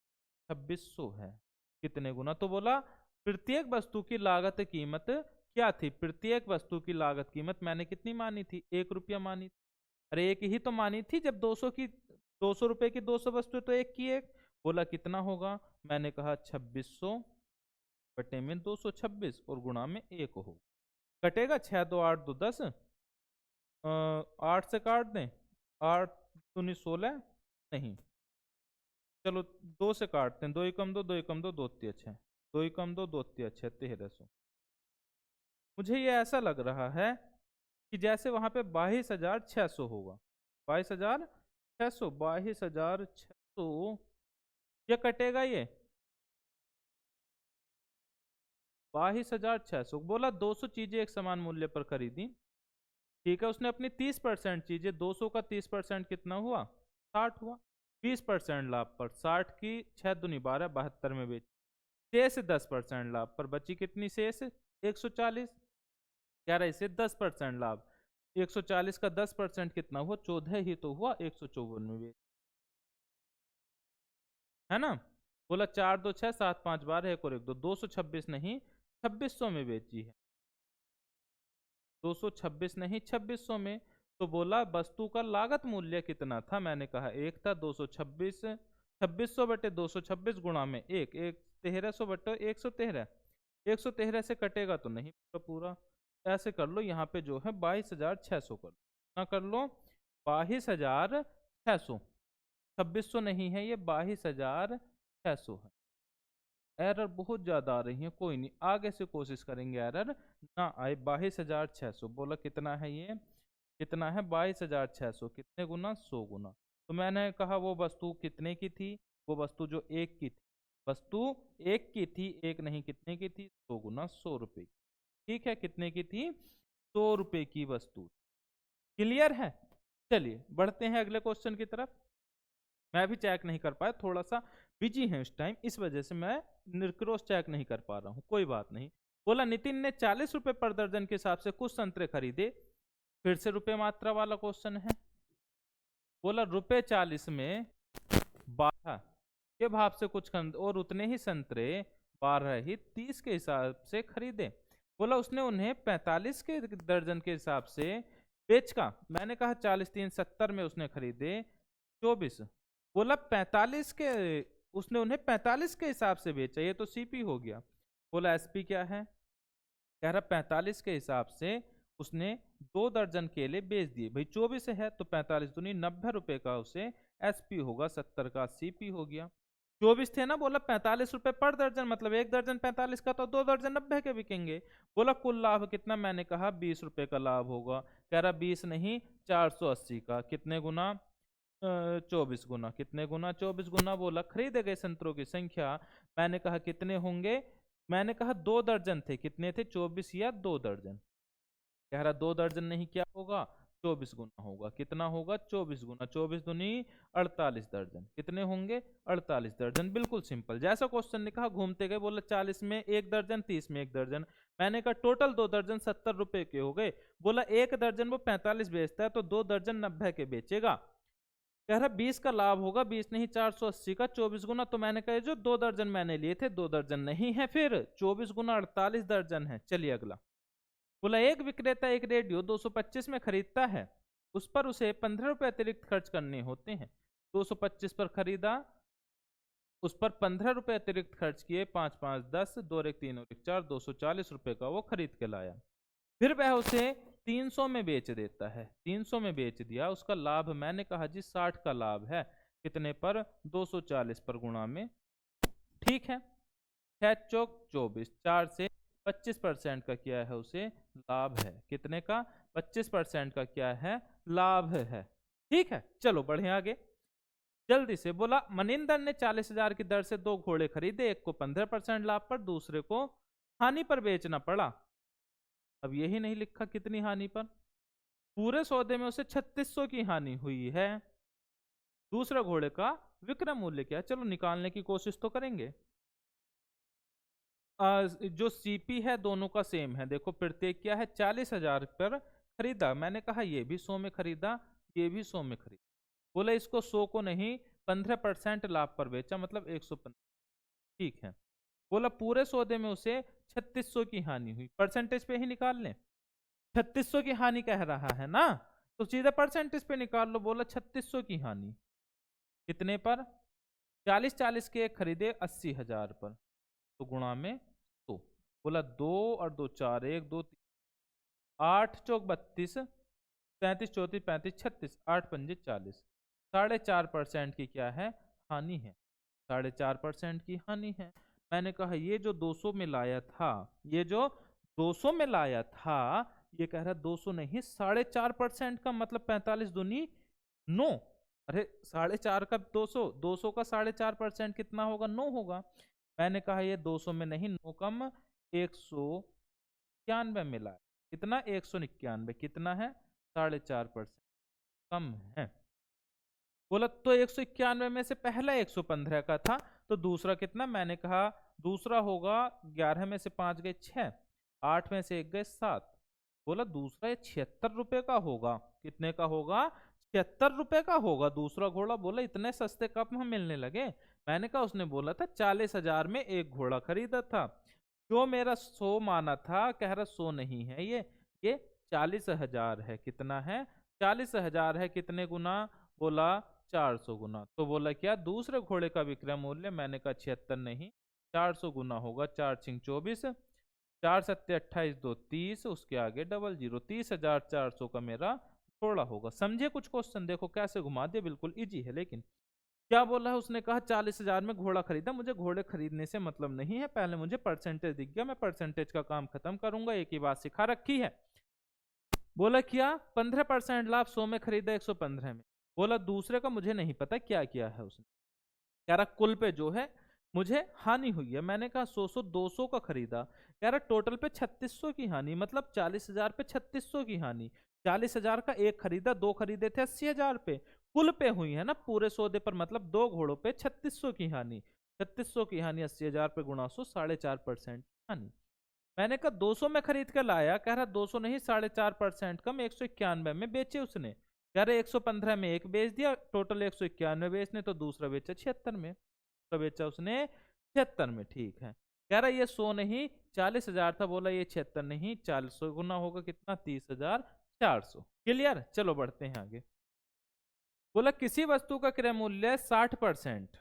2600 है। कितने गुना? तो बोला प्रत्येक वस्तु की लागत कीमत क्या थी? प्रत्येक वस्तु की लागत कीमत मैंने कितनी मानी थी? 1 रुपया मानी थी। अरे एक ही तो मानी थी, जब 200 रुपए की 200 वस्तु तो एक की एक। बोला कितना होगा? मैंने कहा 2600 बटे में 226 और गुणा में 1 हो। कटेगा 6 2 8 2 10, 8 से काट दें, 8 दूनी 16, नहीं चलो 2 से काटते हैं, 2 एकम 2 2 एकम 2 2 तिया 6, 2 एकम 2 2 तिया 6, 1300। मुझे ये ऐसा लग रहा है कि जैसे वहां पे 22,600 होगा। 22,600, 22,600, ये कटेगा ये 22,600। बोला 200 चीजें एक समान मूल्य पर खरीदी, ठीक है। उसने अपनी 30% चीजें, 200 का 30% कितना हुआ? 60 हुआ। 20% लाभ पर 60 की 6 दूनी 12, 72 में बेची। शेष 10% लाभ पर बची कितनी? शेष 140। कह रहा इसे 10% लाभ, 140 का 10% कितना हुआ? 14 ही तो हुआ, 154 में बेची, है ना। बोला 4 2 6 7 5 12, 1 और 1 2, 226 नहीं 2600 में बेची है। 226 नहीं 2600 में। तो बोला वस्तु का लागत मूल्य कितना था? मैंने कहा 1 था, 226, 2600 बटे 226 गुणा में 1, 1300 बटे 113, 113 से कटेगा तो नहीं पूरा। ऐसे कर लो, यहाँ पे जो है 22,600 कर लो, ना कर लो 22,600, 2600 नहीं है ये, 22,600 है। एरर बहुत ज्यादा आ रही है, कोई नहीं, आगे से कोशिश करेंगे एरर ना आए। 22,600 बोला कितना है ये? कितना है? 22,600 कितने गुना? 100 गुना। तो मैंने कहा वो वस्तु कितने की थी? वो वस्तु जो एक की थी, वस्तु एक की थी, एक नहीं, कितने की थी? 100 गुना 100 रुपए की। ठीक है, कितने की थी? 100 रुपए की वस्तु। क्लियर है? चलिए बढ़ते हैं अगले क्वेश्चन की तरफ। मैं भी चेक नहीं कर पाया, थोड़ा सा बिजी है इस टाइम, इस वजह से मैं क्रॉस चेक नहीं कर पा रहा हूँ, कोई बात नहीं। बोला नितिन ने 40 रुपए पर दर्जन के हिसाब से कुछ संतरे खरीदे। फिर से रुपए मात्रा वाला क्वेश्चन है। बोला रुपए 40 में 12 के भाव से कुछ और उतने ही संतरे 12 ही 30 के हिसाब से खरीदे। बोला उसने उन्हें 45 के दर्जन के हिसाब से बेच का। मैंने कहा 40 3 70 में उसने खरीदे 24। बोला 45 के, उसने उन्हें 45 के हिसाब से बेचा, ये तो सीपी हो गया। बोला एसपी क्या है? कह रहा 45 के हिसाब से उसने 2 दर्जन केले बेच दिए। भाई 24 है तो 45 दूनी 90 रुपए का उसे एसपी होगा, 70 का सीपी हो गया। 24 थे ना, बोला 45 रुपए पर दर्जन, मतलब 1 दर्जन 45 का तो 2 दर्जन 90 के बिकेंगे। बोला कुल लाभ कितना, मैंने कहा 20 रुपए का लाभ होगा। कह रहा 20 नहीं 480 का, कितने गुना 24 गुना, कितने गुना 24 गुना। बोला खरीदे गए संतरों की संख्या, मैंने कहा कितने होंगे, मैंने कहा 2 दर्जन थे, कितने थे 24 या 2 दर्जन। कह रहा 2 दर्जन नहीं क्या होगा 24 गुना होगा, कितना होगा 24 गुना, 24 दूनी 48 दर्जन, कितने होंगे 48 दर्जन। बिल्कुल सिंपल जैसा क्वेश्चन ने कहा घूमते गए। बोला 40 में 1 दर्जन, 30 में 1 दर्जन, मैंने कहा टोटल 2 दर्जन 70 रुपए के हो गए। बोला 1 दर्जन वो 45 बेचता है तो 2 दर्जन 90 के बेचेगा। कह रहा 20 का लाभ होगा, 20 नहीं 480 का 24 गुना। तो मैंने कहा जो 2 दर्जन मैंने लिए थे 2 दर्जन नहीं है, फिर 24 गुना 48 दर्जन है। चलिए अगला। बोला एक विक्रेता एक रेडियो 225 में खरीदता है, उस पर उसे 15 रुपए अतिरिक्त खर्च करने होते हैं। 225 पर खरीदा, उस पर 15 रुपए अतिरिक्त खर्च किए, 5 5 10, 2 और 1 3 और 1 4, 240 रुपए का वो खरीद के लाया। फिर वह उसे 300 में बेच देता है, 300 में बेच दिया, उसका लाभ मैंने कहा जी 60 का लाभ है, कितने पर 240 पर गुणा में। ठीक है, 6 चौक 24, 4 से 25% का क्या है उसे लाभ है, कितने का 25% का क्या है लाभ है। ठीक है, चलो बढ़े आगे जल्दी से। बोला मनिंदर ने 40,000 की दर से 2 घोड़े खरीदे, एक को 15% लाभ पर, दूसरे को हानि पर बेचना पड़ा। अब यही नहीं लिखा कितनी हानि पर, पूरे सौदे में उसे 3600 की हानि हुई है। दूसरा घोड़े का विक्रय मूल्य क्या है, चलो निकालने की कोशिश तो करेंगे। जो सीपी है दोनों का सेम है, देखो प्रत्येक क्या है 40,000 पर खरीदा, मैंने कहा ये भी 100 में खरीदा, ये भी 100 में खरीदा। बोला इसको 100 को नहीं 15% लाभ पर बेचा, मतलब 115। ठीक है, बोला पूरे सौदे में उसे 3600 की हानि हुई, परसेंटेज पे ही निकाल लें, 3600 की हानि कह रहा है ना, तो सीधे परसेंटेज पे निकाल लो। बोला 3600 की हानि कितने पर, 40 के खरीदे 80,000 पर, तो गुणा में 100। बोला 2 और 2 4, 1 2 3, 8 चौक 32, 33 34 35 36, 8 पंजे 40, 4.5% की क्या है हानि है, 4.5% की हानि है। मैंने कहा ये जो 200 में लाया था, ये जो 200 में लाया था, ये कह रहा 200 नहीं 4.5% का, मतलब 45 दूनी 9। अरे 4.5 का 200, 200 का 4.5% कितना होगा 9 होगा। मैंने कहा ये 200 में नहीं 9 कम 191 मिला है, कितना 191, कितना है 4.5% कम है। बोला तो 191 में से पहला 115 का था, तो दूसरा कितना, मैंने कहा दूसरा होगा 11 में से 5 गए 6, 8 में से 1 गए 7। बोला दूसरा ये 76 रुपए का होगा, कितने का होगा 76 रुपए का होगा दूसरा घोड़ा। बोला इतने सस्ते कब हम मिलने लगे, मैंने कहा उसने बोला था 40,000 में एक घोड़ा खरीदा था, जो मेरा 100 माना था, कह रहा 100 नहीं है ये 40,000 है, कितना है 40,000 है, कितने गुना, बोला 400 गुना। तो बोला क्या दूसरे घोड़े का विक्रय मूल्य, मैंने कहा 76 नहीं 400 गुना होगा, 4 छिंग 24, 4 सत्ते 28, 2 30, उसके आगे डबल जीरो, 30,400 का मेरा घोड़ा होगा। समझे कुछ क्वेश्चन, देखो कैसे घुमा दिया, बिल्कुल इजी है। लेकिन क्या बोला है उसने, कहा 40,000 में घोड़ा खरीदा, मुझे घोड़े खरीदने से मतलब नहीं है, पहले मुझे परसेंटेज दिख गया, मैं परसेंटेज का काम खत्म करूंगा, एक ही बात सिखा रखी है। बोला क्या 15% लाभ 100 में खरीदा 115 में। बोला दूसरे का मुझे नहीं पता क्या किया है उसने, कह रहा कुल पे जो है मुझे हानि हुई है, मैंने कहा 100 200 का खरीदा, कह रहा टोटल पे 3600 की हानि, मतलब 40,000 पे 3600 की हानि। 40,000 का एक खरीदा, 2 खरीदे थे 80,000 पे, कुल पे हुई है ना पूरे सौदे पर, मतलब 2 घोड़ों पे 3600 की हानि। 3600 की हानि 80,000 पे गुणा 100, 4.5% की हानि। मैंने कहा 200 में खरीद कर लाया, कह रहा 200 नहीं 4.5% कम 191 में बेचे उसने, कह रहे 115 में एक बेच दिया, टोटल 191 बेचने, तो दूसरा बेचा 76 में, तो बेचा उसने 76 में। ठीक है, कह रहा ये 100 नहीं 40,000 था, बोला ये 76 नहीं 400 गुना होगा, कितना 30,400। क्लियर, चलो बढ़ते हैं आगे। बोला किसी वस्तु का क्रय मूल्य 60%,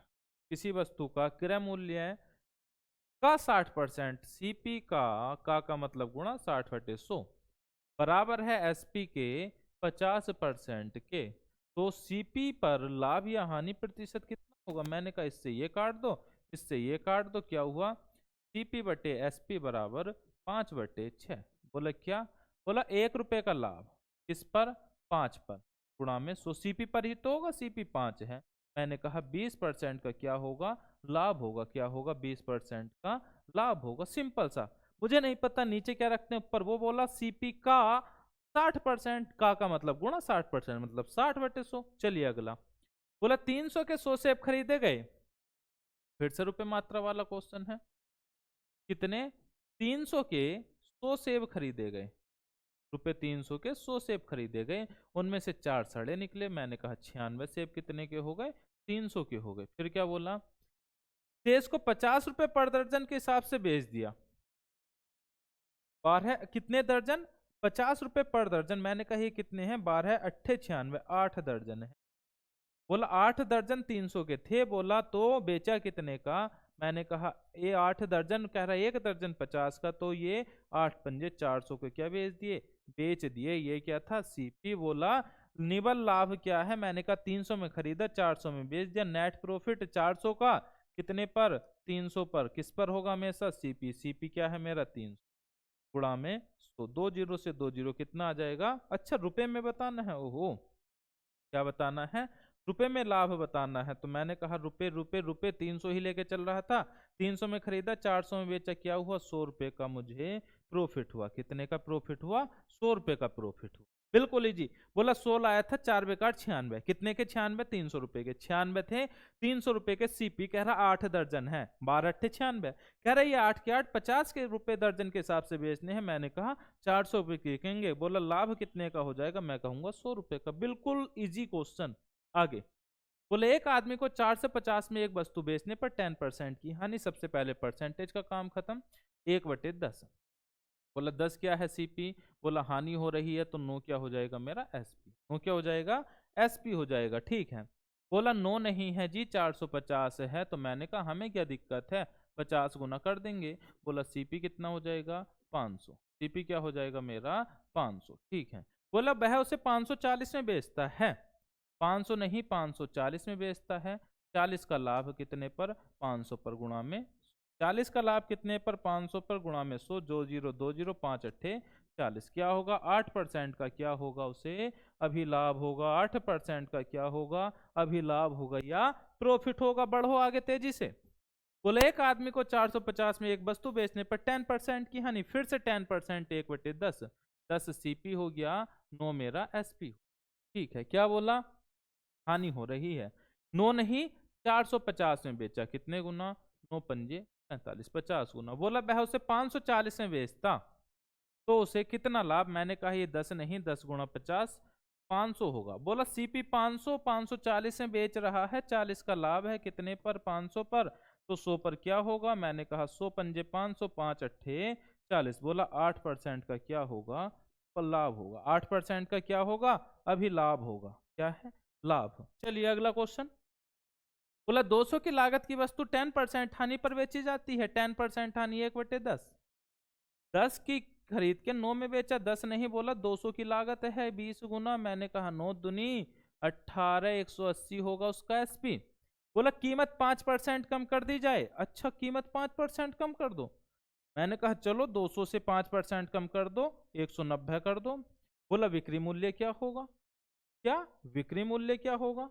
किसी वस्तु का क्रय मूल्य का 60%, सीपी का मतलब गुणा 60/100, बराबर है एसपी के 50% के, तो सीपी पर लाभ या हानि प्रतिशत कितना होगा? मैंने कहा इससे ये काट दो, इससे ये काट दो, क्या हुआ? सीपी बटे एसपी बराबर 5/6। बोला क्या? बोला 1 रुपए का लाभ किस पर? 5 पर, गुणा में 100 सीपी पर ही तो होगा, सीपी 5 है। मैंने कहा 20% का क्या होगा? लाभ होगा। क्या होगा? 20% का लाभ होगा। सिंपल सा। मुझे नहीं पता नीचे क्या रखते हैं, ऊपर वो बोला सीपी का 60%, का मतलब गुणा 60%, मतलब 60/100। चलिए अगला, बोला 300 के 100 सेब खरीदे गए। फिर से रुपए मात्रा वाला क्वेश्चन है। कितने? 300 के 100 सेब खरीदे गए। रुपए 300 के 100 सेब खरीदे गए, उनमें से 4 सड़े निकले। मैंने कहा 96 सेब कितने के हो गए? 300 के हो गए। फिर क्या बोला? सेब को 50 रुपए पर दर्जन के हिसाब से बेच दिया। 12 कितने दर्जन? 50 रुपए पर दर्जन। मैंने कहा ये कितने हैं? 12 अट्ठे 96, 8 दर्जन है। बोला 8 दर्जन 300 के थे। बोला तो बेचा कितने का? मैंने कहा ये 8 दर्जन कह रहा है, 1 दर्जन 50 का, तो ये 8 पंजे 400 के क्या बेच दिए? बेच दिए। ये क्या था? सीपी। बोला निवल लाभ क्या है? मैंने कहा 300 में खरीदा, 400 में बेच दिया। नेट प्रॉफिट 400 का कितने पर? 300 पर। किस पर होगा हमेशा? सीपी। सीपी क्या है मेरा? 300, गुणा में 100। 2 जीरो से 2 जीरो कितना आ जाएगा? अच्छा रुपए में बताना है। ओहो, क्या बताना है? रुपए में लाभ बताना है। तो मैंने कहा रुपए रुपए रुपए 300 ही लेके चल रहा था। 300 में खरीदा, 400 में बेचा, क्या हुआ? 100 रुपए का मुझे प्रॉफिट हुआ। कितने का प्रॉफिट हुआ? 100 रुपए का प्रॉफिट हुआ। बिल्कुल ही जी। बोला 100 लाया था, 4 बेकार 96। कितने के 96? 300 रुपए के 96 थे। 300 रुपए के सीपी कह रहा 8 दर्जन है, 12 अट्ठे 96। कह रहा ये 8 के 8 50 के रुपए दर्जन के हिसाब से बेचने हैं। मैंने कहा 400 रुपए के कहेंगे। बोला लाभ कितने का हो जाएगा? मैं कहूंगा 100 रुपए का। बिल्कुल इजी क्वेश्चन। आगे बोले एक आदमी को 4 से 50 में एक वस्तु बेचने पर 10% की हानि। सबसे पहले परसेंटेज का काम खत्म। 1/10। बोला 10 क्या है? सीपी। बोला हानि हो रही है, तो 9 क्या हो जाएगा मेरा? एसपी। 9 क्या हो जाएगा? एसपी हो जाएगा। ठीक है। बोला 9 नहीं है जी, 450 है। तो मैंने कहा हमें क्या दिक्कत है, 50 गुना कर देंगे। बोला सीपी कितना हो जाएगा? 500। सीपी क्या हो जाएगा मेरा? 500। ठीक है। बोला वह उसे 540 में बेचता है। 500 नहीं, 540 में बेचता है। 40 का लाभ कितने पर? 500 पर, गुणा में 40 का लाभ कितने पर? 500 पर, गुणा में 100। 2 जीरो 2 जीरो, 5 अट्ठे 40। क्या होगा? 8% का क्या होगा? उसे अभी लाभ होगा। 8% का क्या होगा? अभी लाभ होगा या प्रॉफिट होगा। बढ़ो आगे तेजी से। बोले एक आदमी को 450 में एक वस्तु बेचने पर 10% की हानि। फिर से 10%, 1/10। 10 सीपी हो गया, 9 मेरा एसपी। ठीक है। क्या बोला? हानि हो रही है। 9 नहीं, 450 में बेचा। कितने गुना? 9 पंजे 45, 50 गुना। बोला वह उसे 540 में बेचता, तो उसे कितना लाभ? मैंने कहा ये 10 नहीं, 10 गुणा 50, 500 होगा। बोला सीपी 500, 540 में बेच रहा है, 40 का लाभ है। कितने पर? 500 पर। तो 100 पर क्या होगा? मैंने कहा 100 पंजे 500, 5 अट्ठे 40। बोला 8% का क्या होगा? पर लाभ होगा। 8% का क्या होगा? अभी लाभ होगा। क्या है? लाभ। चलिए अगला क्वेश्चन। बोला 200 की लागत की वस्तु 10% हानि पर बेची जाती है। 10% हानि 1/10। 10 की खरीद के 9 में बेचा। 10 नहीं, बोला 200 की लागत है, 20 गुना। मैंने कहा 9 दूनी 18, 180 होगा उसका एसपी। बोला कीमत 5% कम कर दी जाए। अच्छा कीमत 5% कम कर दो। मैंने कहा चलो 200 से 5% कम कर दो, 190 कर दो। बोला विक्री मूल्य क्या होगा? क्या विक्री मूल्य क्या होगा?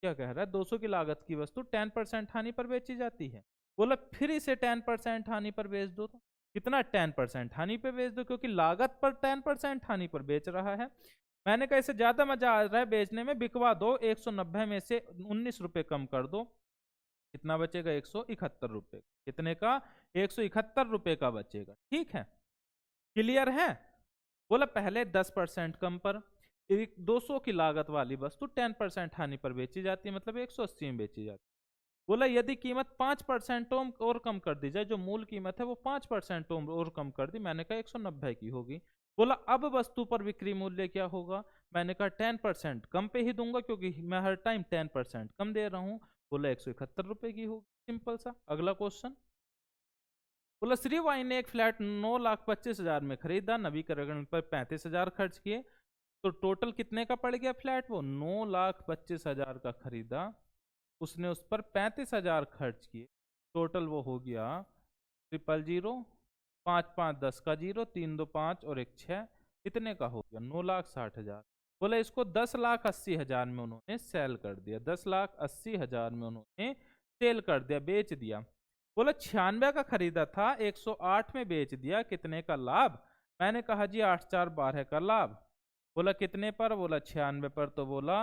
क्या कह रहा है? 200 की लागत की वस्तु 10% हानि पर बेची जाती है। बोला फिर इसे 10% हानि पर बेच दो। तो कितना? 10% हानि पर बेच दो, क्योंकि लागत पर 10% हानि पर बेच रहा है। मैंने कहा इसे ज्यादा मजा आ रहा है बेचने में, बिकवा दो। 190 में से 19 रुपए कम कर दो। कितना बचेगा? 171 रुपए। कितने का? 171 रुपए का बचेगा। ठीक है। क्लियर है? बोला पहले 10% कम पर एक 200 की लागत वाली वस्तु 10% हानि पर बेची जाती है, मतलब 180 में बेची जाती है। बोला यदि कीमत 5% और कम कर दी जाए, जो मूल कीमत है वो 5% और कम कर दी। मैंने कहा 190 की होगी। बोला अब वस्तु पर बिक्री मूल्य क्या होगा? मैंने कहा 10% कम पे ही दूंगा, क्योंकि मैं हर टाइम 10% कम दे रहा हूं। बोला 171 रुपए की होगी। सिंपल सा। अगला क्वेश्चन। बोला श्रीवाई ने एक फ्लैट 9,25,000 में खरीदा, नवीकरण पर 35,000 खर्च किए, तो टोटल कितने का पड़ गया फ्लैट? वो 9,25,000 का खरीदा, उसने उस पर 35,000 खर्च किए, टोटल वो हो गया 000, 5 5 10 का 0, 3 2 5 और 1 6, कितने का हो गया? 9,60,000। बोला इसको 10,80,000 में उन्होंने सेल कर दिया, 10,80,000 में उन्होंने सेल कर दिया, बेच दिया। बोला 96 का खरीदा था, 108 में बेच दिया, कितने का लाभ? मैंने कहा जी 8 4 12 का लाभ। बोला कितने पर? बोला 96 पर, तो बोला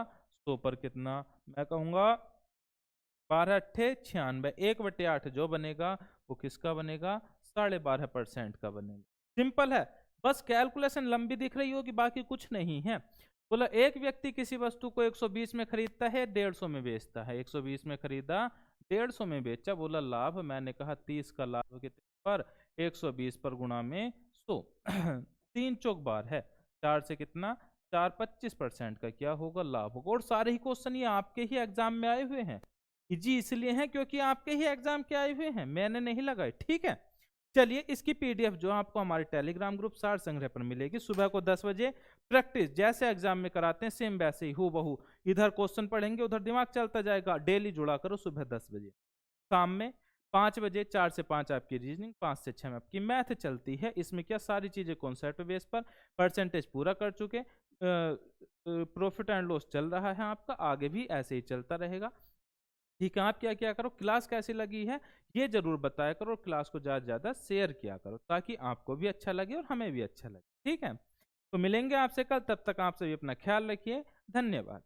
100 पर कितना? मैं कहूंगा 12 अट्ठे 96, 1/8 जो बनेगा वो किसका बनेगा? 12.5% का बनेगा। सिंपल है, बस कैलकुलेशन लंबी दिख रही होगी, बाकी कुछ नहीं है। बोला एक व्यक्ति किसी वस्तु को 120 में खरीदता है, 150 में बेचता है। 120 में खरीदा, 150 में बेचा। बोला लाभ, मैंने कहा 30 का लाभ कितने पर? 120 पर गुणा में 100। 3 चौक बार है, 4 से कितना? 4 25% का क्या होगा? लाभ होगा। और सारे ही क्वेश्चन ये आपके ही एग्जाम में आए हुए हैं, जी इसलिए हैं क्योंकि आपके ही एग्जाम के आए हुए हैं, मैंने नहीं लगाए, ठीक है। चलिए इसकी पीडीएफ जो आपको हमारे टेलीग्राम ग्रुप सार संग्रह पर मिलेगी, सुबह को 10 बजे प्रैक्टिस जैसे एग्जाम में कराते हैं सेम वैसे ही हूबहू, इधर क्वेश्चन पढ़ेंगे उधर दिमाग चलता जाएगा। डेली जुड़ा करो सुबह 10 बजे। शाम में 5 बजे 4 से 5 आपकी रीजनिंग, 5 से 6 में आपकी मैथ चलती है। इसमें क्या सारी चीजें कॉन्सेप्ट बेस पर, परसेंटेज पूरा कर चुके, प्रॉफिट एंड लॉस चल रहा है आपका, आगे भी ऐसे ही चलता रहेगा। ठीक है, आप क्या क्या करो, क्लास कैसी लगी है ये जरूर बताया करो, और क्लास को ज़्यादा से ज़्यादा शेयर किया करो ताकि आपको भी अच्छा लगे और हमें भी अच्छा लगे। ठीक है, तो मिलेंगे आपसे कल, तब तक आप सभी अपना ख्याल रखिए, धन्यवाद।